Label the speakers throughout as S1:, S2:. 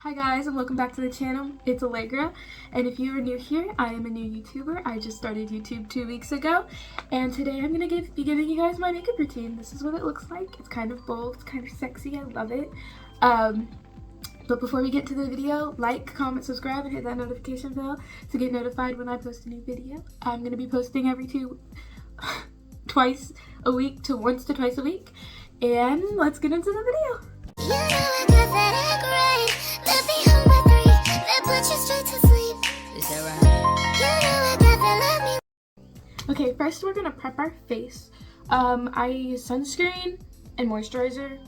S1: Hi guys, and welcome back to the channel. It's Allegra, and if you are new here, I am a new YouTuber. I just started YouTube 2 weeks ago, and today I'm gonna be giving you guys my makeup routine. This is what it looks like. It's kind of bold, it's kind of sexy, I love it. But before we get to the video, like, comment, subscribe, and hit that notification bell to get notified when I post a new video. I'm gonna be posting every twice a week to once to twice a week, and let's get into the video. You know I got that egg right. Let me home by 3. That put you straight to sleep. Is that right? You know I got that love me. Okay, first we're gonna prep our face. I use sunscreen and moisturizer.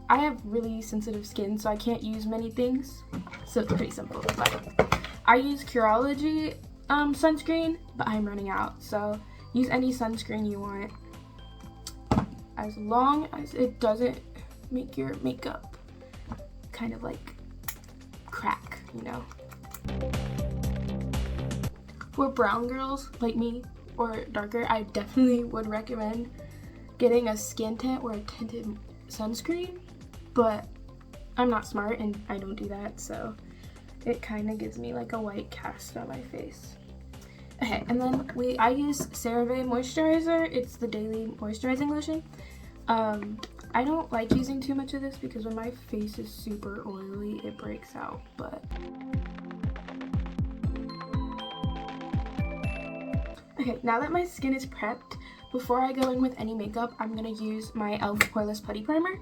S1: I have really sensitive skin, so I can't use many things. So it's pretty simple. But I use Curology sunscreen, but I'm running out. So use any sunscreen you want, as long as it doesn't make your makeup kind of like crack, you know. For brown girls like me or darker, I definitely would recommend getting a skin tint or a tinted sunscreen, but I'm not smart and I don't do that, so it kind of gives me like a white cast on my face. Okay, and then I use CeraVe moisturizer. It's the daily moisturizing lotion. I don't like using too much of this because when my face is super oily, it breaks out, but okay, now that my skin is prepped, before I go in with any makeup, I'm gonna use my e.l.f. Poreless Putty Primer.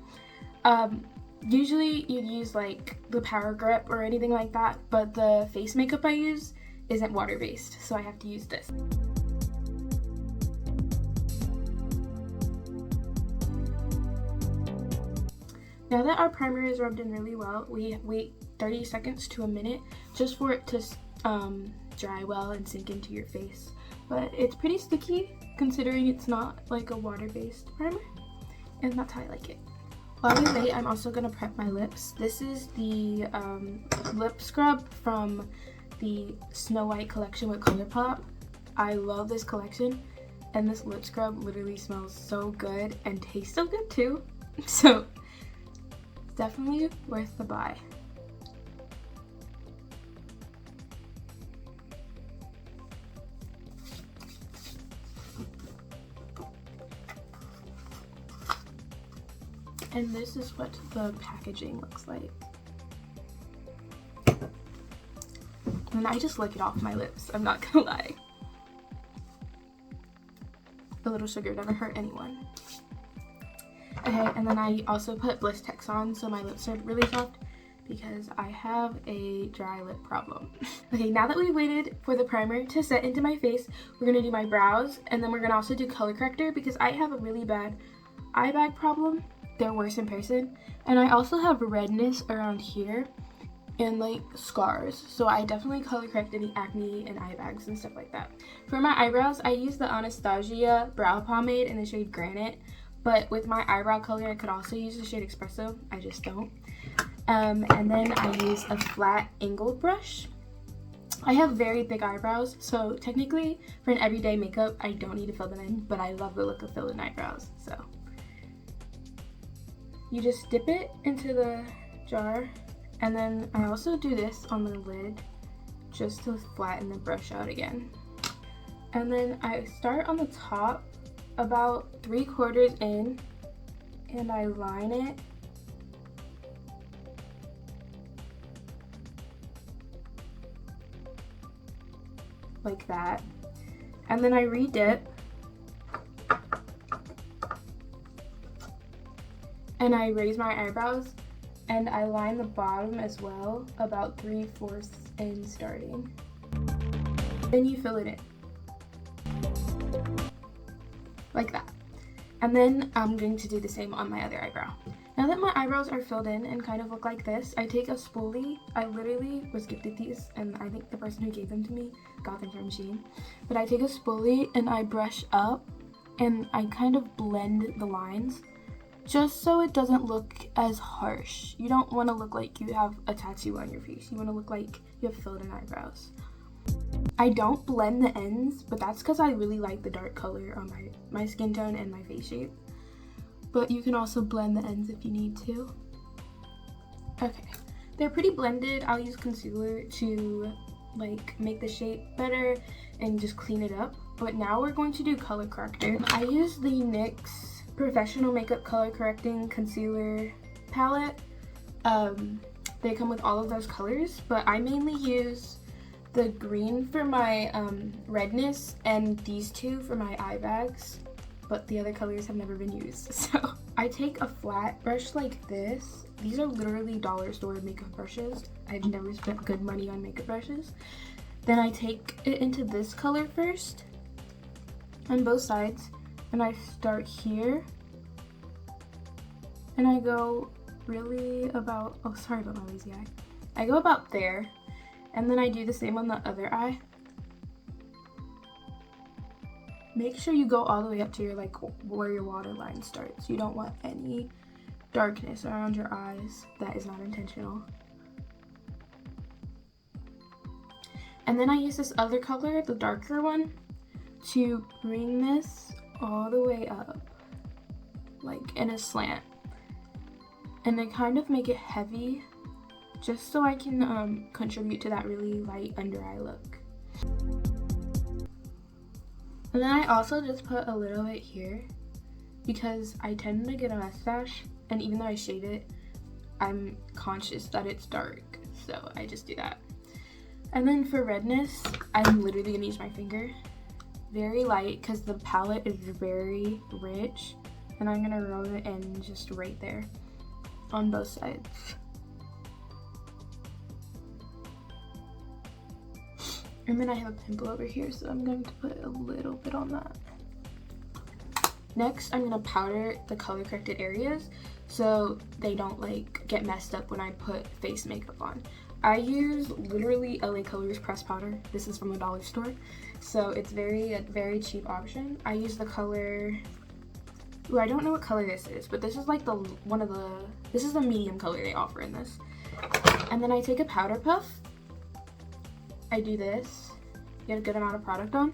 S1: Usually you'd use like the Power Grip or anything like that, but the face makeup I use isn't water-based, so I have to use this. Now that our primer is rubbed in really well, we wait 30 seconds to a minute just for it to dry well and sink into your face. But it's pretty sticky considering it's not like a water-based primer, and that's how I like it. While we wait, I'm also going to prep my lips. This is the lip scrub from the Snow White collection with ColourPop. I love this collection, and this lip scrub literally smells so good and tastes so good too. So definitely worth the buy. And this is what the packaging looks like. And I just lick it off my lips, I'm not gonna lie. A little sugar never hurt anyone. Okay, and then I also put Blistex on so my lips are really soft because I have a dry lip problem. Okay, now that we waited for the primer to set into my face, we're gonna do my brows, and then we're gonna also do color corrector because I have a really bad eye bag problem. They're worse in person. And I also have redness around here and like scars, so I definitely color correct any acne and eye bags and stuff like that. For my eyebrows, I use the Anastasia brow pomade in the shade Granite. But with my eyebrow color, I could also use the shade Espresso. I just don't. And then I use a flat angled brush. I have very thick eyebrows, so technically for an everyday makeup, I don't need to fill them in, but I love the look of filled in eyebrows. So you just dip it into the jar, and then I also do this on the lid just to flatten the brush out again. And then I start on the top about 3/4 in, and I line it like that, and then I re-dip and I raise my eyebrows and I line the bottom as well, about 3/4 in starting. Then you fill it in like that. And then I'm going to do the same on my other eyebrow. Now that my eyebrows are filled in and kind of look like this, I take a spoolie. I literally was gifted these, and I think the person who gave them to me got them from Shein. But I take a spoolie and I brush up and I kind of blend the lines just so it doesn't look as harsh. You don't want to look like you have a tattoo on your face. You want to look like you have filled in eyebrows. I don't blend the ends, but that's because I really like the dark color on my skin tone and my face shape. But you can also blend the ends if you need to. Okay, they're pretty blended. I'll use concealer to like make the shape better and just clean it up. But now we're going to do color corrector. I use the NYX Professional Makeup Color Correcting Concealer palette. They come with all of those colors, but I mainly use the green for my redness and these two for my eye bags, but the other colors have never been used. So I take a flat brush like this. These are literally dollar store makeup brushes. I've never spent good money on makeup brushes. Then I take it into this color first on both sides, and I start here and I go really about, oh sorry about my lazy eye. I go about there, and then I do the same on the other eye. Make sure you go all the way up to your like where your waterline starts. You don't want any darkness around your eyes. That is not intentional. And then I use this other color, the darker one, to bring this all the way up, like in a slant. And I kind of make it heavy, just so I can contribute to that really light under eye look. And then I also just put a little bit here because I tend to get a mustache, and even though I shade it, I'm conscious that it's dark, so I just do that. And then for redness, I'm literally gonna use my finger. Very light because the palette is very rich, and I'm gonna roll it in just right there on both sides. And then I have a pimple over here, so I'm going to put a little bit on that. Next, I'm gonna powder the color corrected areas so they don't like get messed up when I put face makeup on. I use literally LA Colors pressed powder. This is from the dollar store, so it's a very cheap option. I use the color, ooh, I don't know what color this is, but this is like this is the medium color they offer in this. And then I take a powder puff. I do this, get a good amount of product on,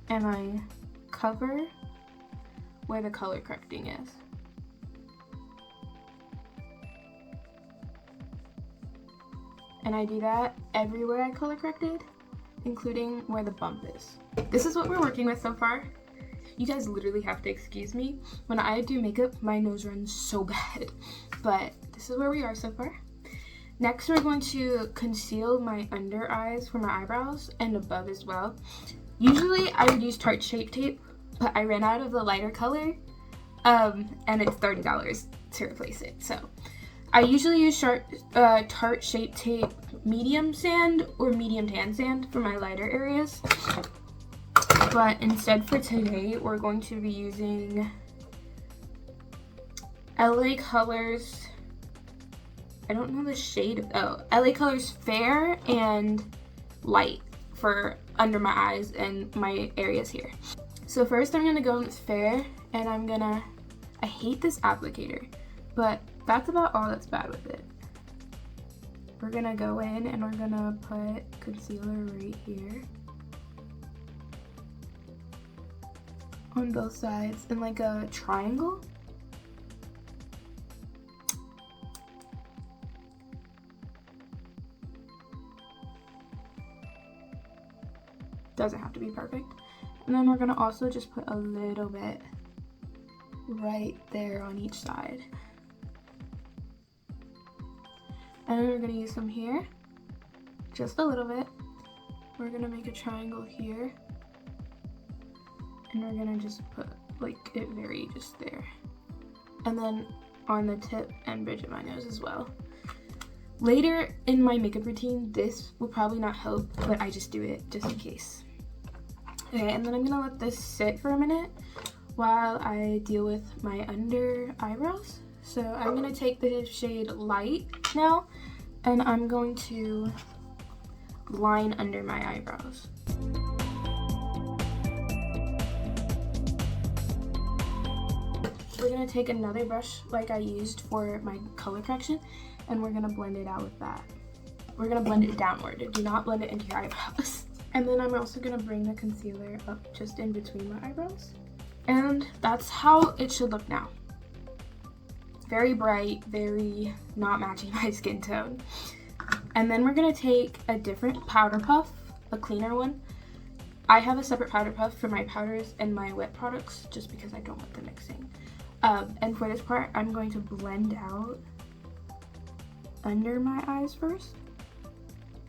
S1: and I cover where the color correcting is. And I do that everywhere I color corrected, including where the bump is. This is what we're working with so far. You guys literally have to excuse me. When I do makeup, my nose runs so bad, but this is where we are so far. Next, we're going to conceal my under eyes for my eyebrows and above as well. Usually I would use Tarte Shape Tape, but I ran out of the lighter color, and it's $30 to replace it. So I usually use Tarte Shape Tape medium sand or medium tan sand for my lighter areas. But instead for today, we're going to be using LA Colors, I don't know the shade, LA Colors Fair and Light for under my eyes and my areas here. So first I'm gonna go with Fair, and I hate this applicator, but that's about all that's bad with it. We're gonna go in and we're gonna put concealer right here on both sides in like a triangle. Doesn't have to be perfect. And then we're gonna also just put a little bit right there on each side. And then we're gonna use some here, just a little bit. We're gonna make a triangle here, and we're gonna just put like it very just there. And then on the tip and bridge of my nose as well. Later in my makeup routine, this will probably not help, but I just do it just in case. Okay, and then I'm gonna let this sit for a minute while I deal with my under eyebrows. So I'm gonna take the shade Light now, and I'm going to line under my eyebrows. We're gonna take another brush like I used for my color correction, and we're gonna blend it out with that. We're gonna blend it downward. Do not blend it into your eyebrows. And then I'm also gonna bring the concealer up just in between my eyebrows. And that's how it should look now. very bright, very not matching my skin tone. And then we're gonna take a different powder puff, a cleaner one. I have a separate powder puff for my powders and my wet products just because I don't want them mixing. And for this part, I'm going to blend out under my eyes first.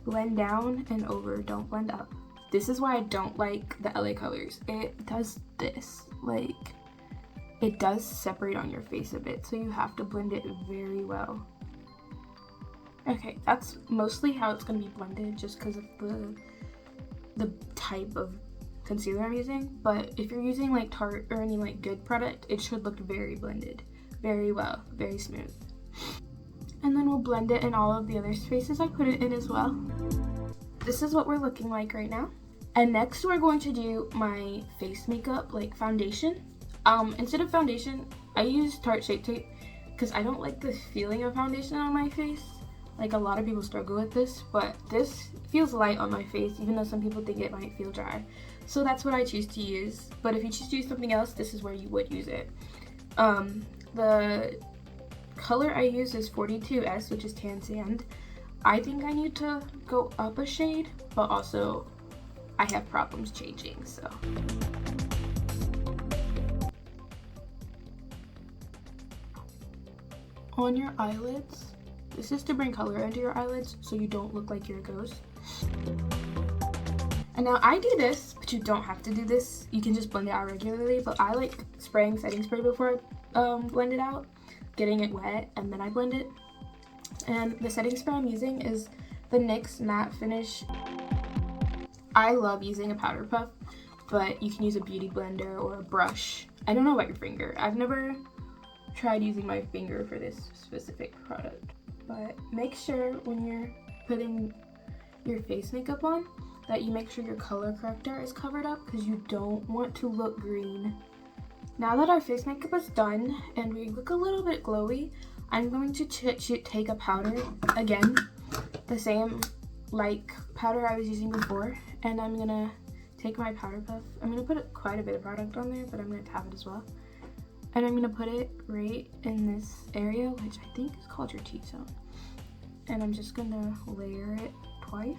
S1: Blend down and over, don't blend up. This is why I don't like the LA Colors. It does this, like, it does separate on your face a bit, so you have to blend it very well. Okay, that's mostly how it's gonna be blended just because of the type of concealer I'm using. But if you're using like Tarte or any like good product, it should look very blended, very well, very smooth. And then we'll blend it in all of the other spaces I put it in as well. This is what we're looking like right now. And next we're going to do my face makeup, like foundation. Instead of foundation, I use Tarte Shape Tape because I don't like the feeling of foundation on my face. Like, a lot of people struggle with this, but this feels light on my face, even though some people think it might feel dry. So that's what I choose to use. But if you choose to use something else, this is where you would use it. The color I use is 42S, which is Tan Sand. I think I need to go up a shade, but also I have problems changing, so. On your eyelids, this is to bring color into your eyelids so you don't look like you're a ghost. And now I do this, but you don't have to do this. You can just blend it out regularly, but I like spraying setting spray before I blend it out, getting it wet, and then I blend it. And the setting spray I'm using is the NYX Matte Finish. I love using a powder puff, but you can use a beauty blender or a brush. I don't know about your finger. I've never tried using my finger for this specific product. But make sure when you're putting your face makeup on that you make sure your color corrector is covered up because you don't want to look green. Now that our face makeup is done and we look a little bit glowy, I'm going to take a powder, again, the same like powder I was using before, and I'm gonna take my powder puff. I'm gonna put quite a bit of product on there, but I'm gonna tap it as well. And I'm gonna put it right in this area, which I think is called your T-zone. And I'm just gonna layer it twice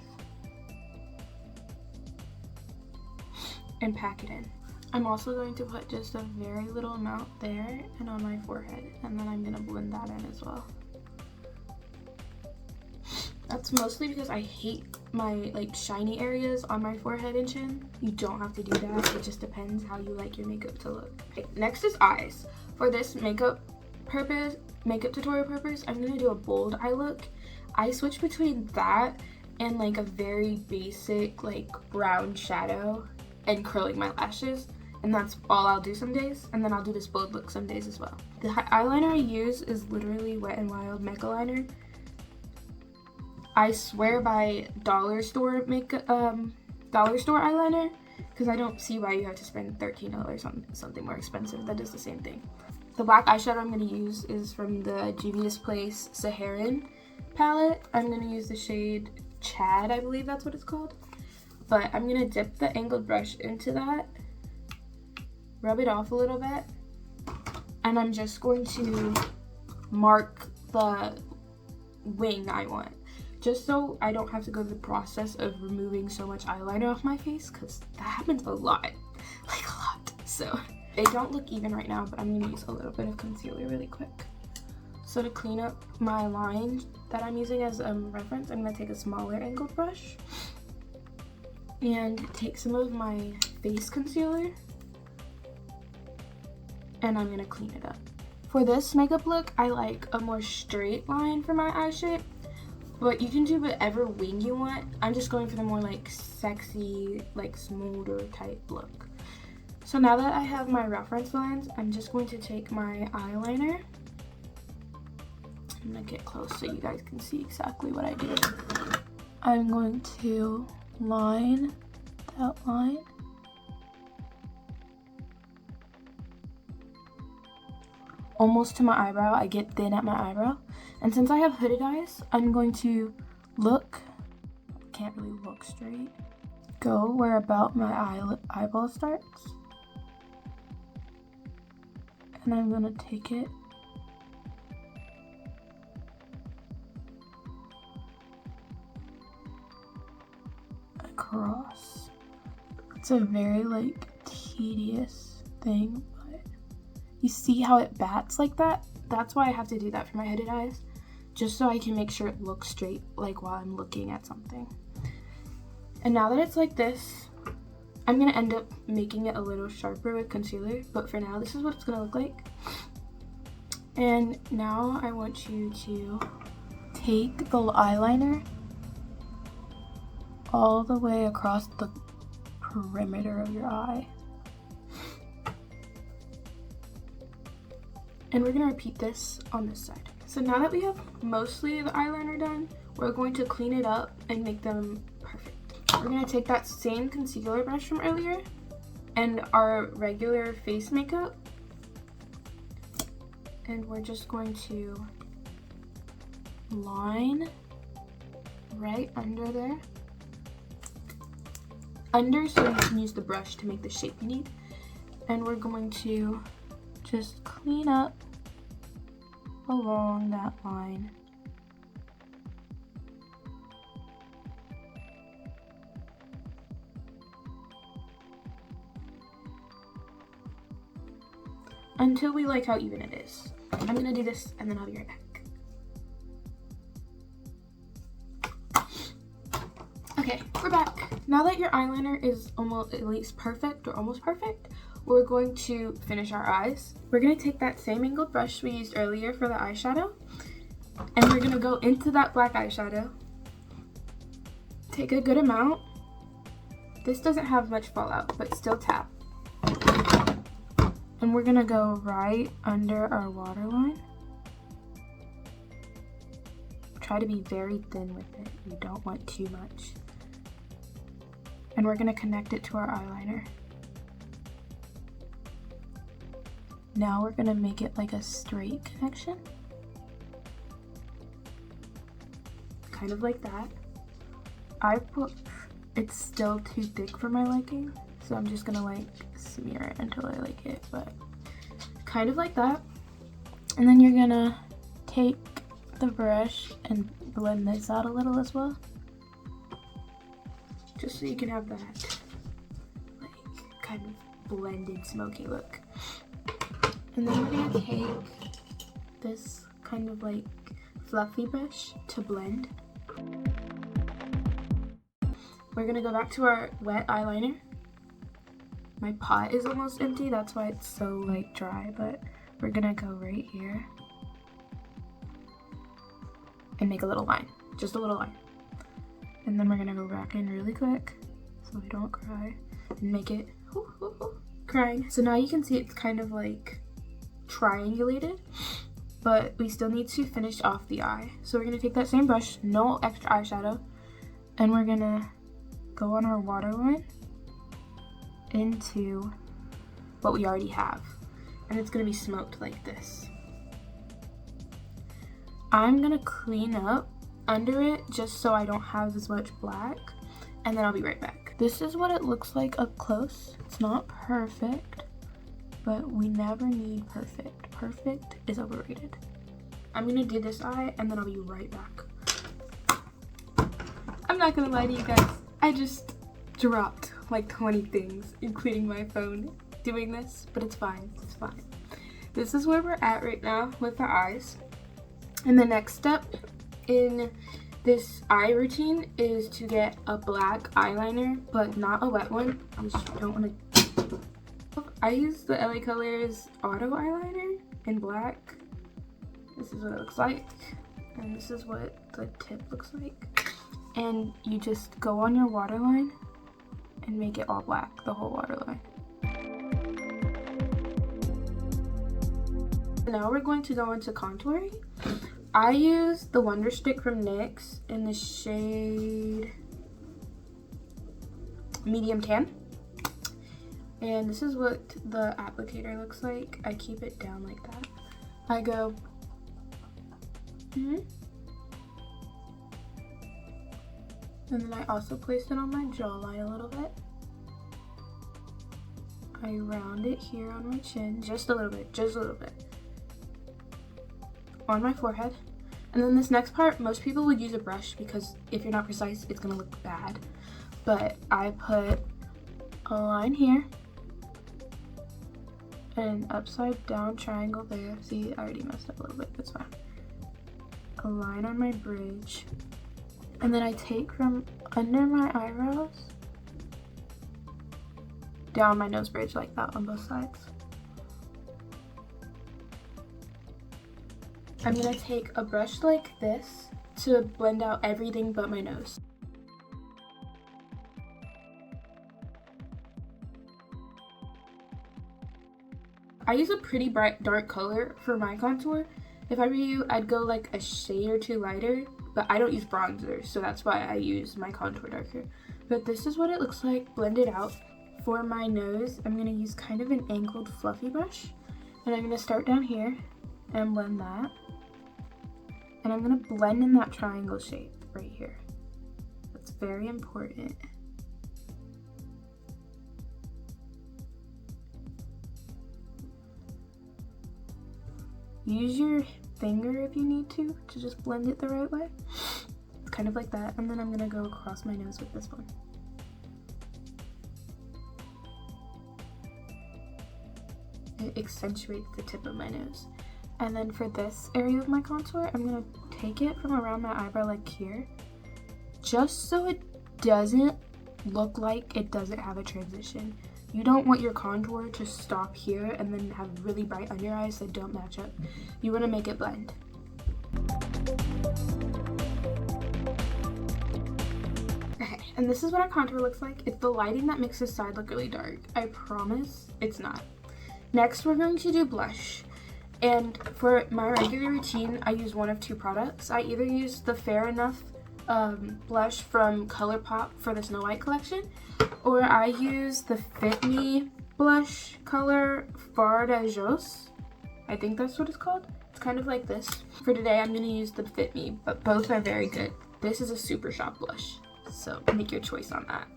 S1: and pack it in. I'm also going to put just a very little amount there and on my forehead, and then I'm gonna blend that in as well. That's mostly because I hate my like shiny areas on my forehead and chin. You don't have to do that. It just depends how you like your makeup to look. Okay, next is eyes. For this makeup tutorial purpose, I'm gonna do a bold eye look. I switch between that and like a very basic like brown shadow and curling my lashes. And that's all I'll do some days. And then I'll do this bold look some days as well. The eyeliner I use is literally Wet n Wild Mecca Liner. I swear by dollar store eyeliner, because I don't see why you have to spend $13 on something more expensive that does the same thing. The black eyeshadow I'm going to use is from the Juvia's Place Saharan palette. I'm going to use the shade Chad, I believe that's what it's called. But I'm going to dip the angled brush into that, rub it off a little bit, and I'm just going to mark the wing I want. Just so I don't have to go through the process of removing so much eyeliner off my face, because that happens a lot, like a lot. So they don't look even right now, but I'm gonna use a little bit of concealer really quick. So to clean up my line that I'm using as a reference, I'm gonna take a smaller angled brush and take some of my face concealer, and I'm gonna clean it up. For this makeup look, I like a more straight line for my eye shape. But you can do whatever wing you want. I'm just going for the more like sexy, like smoother type look. So now that I have my reference lines, I'm just going to take my eyeliner. I'm gonna get close so you guys can see exactly what I do. I'm going to line that line. Almost to my eyebrow. I get thin at my eyebrow. And since I have hooded eyes, I'm going to can't really look straight, go where about my eyeball starts. And I'm gonna take it across. It's a very like tedious thing, but you see how it bats like that? That's why I have to do that for my hooded eyes, just so I can make sure it looks straight like while I'm looking at something. And now that it's like this, I'm gonna end up making it a little sharper with concealer, but for now this is what it's gonna look like. And now I want you to take the eyeliner all the way across the perimeter of your eye. And we're gonna repeat this on this side. So now that we have mostly the eyeliner done, we're going to clean it up and make them perfect. We're gonna take that same concealer brush from earlier and our regular face makeup, and we're just going to line right under there. Under, so you can use the brush to make the shape you need. And we're going to just clean up along that line. Until we like how even it is. I'm gonna do this and then I'll be right back. Okay, we're back. Now that your eyeliner is almost at least perfect or almost perfect, we're going to finish our eyes. We're gonna take that same angled brush we used earlier for the eyeshadow, and we're gonna go into that black eyeshadow. Take a good amount. This doesn't have much fallout, but still tap. And we're gonna go right under our waterline. Try to be very thin with it. You don't want too much. And we're gonna connect it to our eyeliner. Now we're gonna make it like a straight connection. Kind of like that. It's still too thick for my liking, so I'm just gonna like smear it until I like it, but kind of like that. And then you're gonna take the brush and blend this out a little as well, just so you can have that like kind of blended smoky look. And then we're gonna take this kind of like fluffy brush to blend. We're gonna go back to our wet eyeliner. My pot is almost empty, that's why it's so like dry, but we're gonna go right here and make a little line, just a little line. And then we're gonna go back in really quick so we don't cry and make it crying. So now you can see it's kind of like triangulated, but we still need to finish off the eye. So we're gonna take that same brush, no extra eyeshadow, and we're gonna go on our waterline into what we already have, and it's gonna be smoked like this. I'm gonna clean up under it just so I don't have as much black, and then I'll be right back. This is what it looks like up close. It's not perfect, but we never need perfect. Perfect is overrated. I'm gonna do this eye and then I'll be right back. I'm not gonna lie to you guys, I just dropped like 20 things, including my phone, doing this, but it's fine, it's fine. This is where we're at right now with our eyes. And the next step in this eye routine is to get a black eyeliner, but not a wet one. I just don't want to. I use the LA Colors Auto Eyeliner in black. This is what it looks like, and this is what the tip looks like. And you just go on your waterline and make it all black, the whole waterline. Now we're going to go into contouring. I use the Wonder Stick from NYX in the shade Medium Tan. And this is what the applicator looks like. I keep it down like that. I go, and then I also place it on my jawline a little bit. I round it here on my chin, just a little bit, on my forehead. And then this next part, most people would use a brush because if you're not precise, it's gonna look bad. but I put a line here, an upside down triangle there. See, I already messed up a little bit, that's fine. A line on my bridge, and then I take from under my eyebrows down my nose bridge like that on both sides. I'm gonna take a brush like this to blend out everything but my nose. I use a pretty bright dark color for my contour. If I were you, I'd go like a shade or two lighter, but I don't use bronzer, so that's why I use my contour darker. But this is what it looks like blended out. For my nose, I'm gonna use kind of an angled fluffy brush, and I'm gonna start down here and blend that. And I'm gonna blend in that triangle shape right here. That's very important. Use your finger if you need to just blend it the right way. Kind of like that. And then I'm gonna go across my nose with this one. It accentuates the tip of my nose. And then for this area of my contour, I'm gonna take it from around my eyebrow like here, just so it doesn't look like it doesn't have a transition. You don't want your contour to stop here and then have really bright under eyes that don't match up. You wanna make it blend. Okay, and this is what our contour looks like. It's the lighting that makes this side look really dark. I promise it's not. Next, we're going to do blush. And for my regular routine, I use one of two products. I either use the Fair Enough blush from ColourPop for the Snow White collection, or I use the Fit Me blush color Fard à Joss. I think that's what it's called. It's kind of like this. For today, I'm gonna use the Fit Me, but both are very good. This is a Super Shop blush, so make your choice on that.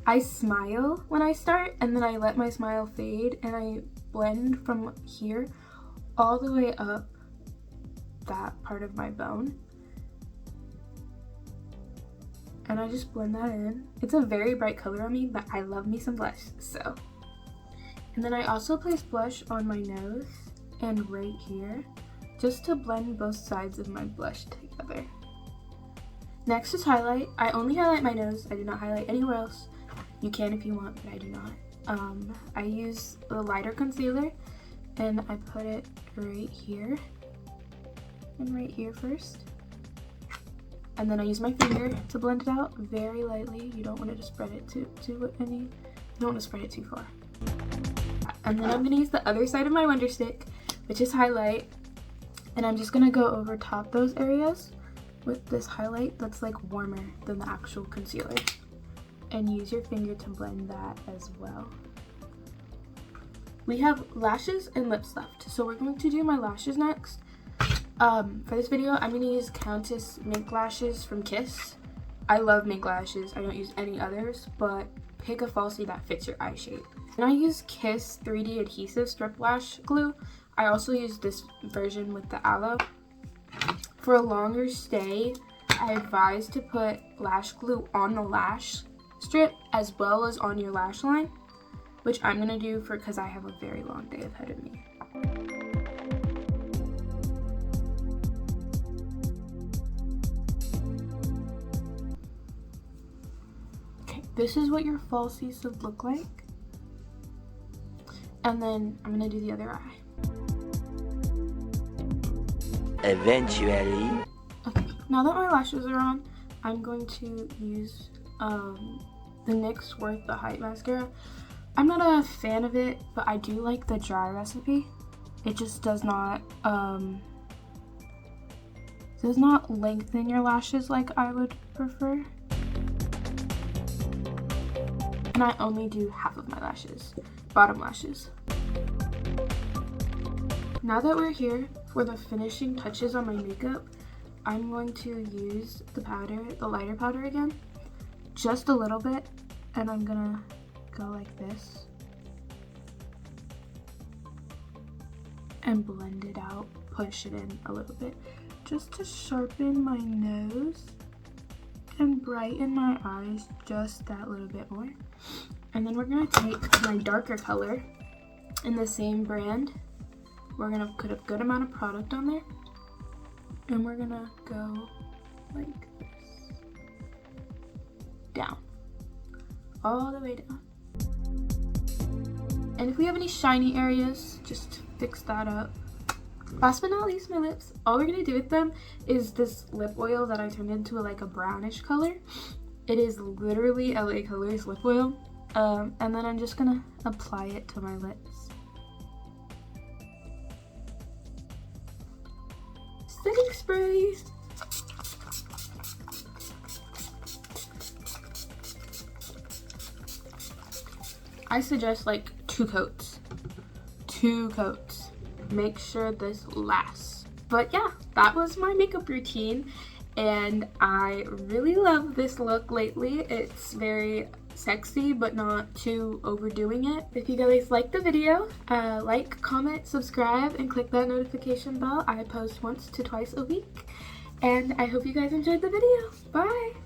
S1: I smile when I start, and then I let my smile fade, and I blend from here all the way up that part of my bone. And I just blend that in. It's a very bright color on me, but I love me some blush, so. And then I also place blush on my nose and right here, just to blend both sides of my blush together. Next is highlight. I only highlight my nose. I do not highlight anywhere else. You can if you want, but I do not. I use the lighter concealer, and I put it right here and right here first. And then I use my finger to blend it out very lightly. You don't want to spread it you don't want to spread it too far. And then I'm gonna use the other side of my Wonder Stick, which is highlight, and I'm just gonna go over top those areas with this highlight that's like warmer than the actual concealer. And use your finger to blend that as well. We have lashes and lips left, so we're going to do my lashes next. For this video, I'm going to use Countess Mink Lashes from Kiss. I love mink lashes. I don't use any others, but pick a falsie that fits your eye shape. And I use Kiss 3D Adhesive Strip Lash Glue. I also use this version with the aloe. For a longer stay, I advise to put lash glue on the lash strip as well as on your lash line, which I'm gonna do because I have a very long day ahead of me. Okay, this is what your falsies would look like. And then I'm gonna do the other eye.
S2: Eventually.
S1: Okay, now that my lashes are on, I'm going to use the NYX Worth the Hype mascara. I'm not a fan of it, but I do like the dry recipe. It just does not lengthen your lashes like I would prefer. And I only do half of my lashes, bottom lashes. Now that we're here for the finishing touches on my makeup, I'm going to use the powder, the lighter powder again, just a little bit, and I'm gonna go like this and blend it out, push it in a little bit, just to sharpen my nose and brighten my eyes just that little bit more. And then we're gonna take my darker color in the same brand. We're gonna put a good amount of product on there, and we're gonna go like this, down, all the way down. And if we have any shiny areas, just fix that up. Last but not least, my lips. All we're gonna do with them is this lip oil that I turned into like a brownish color. It is literally LA Colors lip oil. And then I'm just gonna apply it to my lips. Setting spray. I suggest like 2 coats. 2 coats. Make sure this lasts. But yeah, that was my makeup routine, and I really love this look lately. It's very sexy but not too overdoing it. If you guys like the video, like, comment, subscribe, and click that notification bell. I post once to twice a week, and I hope you guys enjoyed the video. Bye!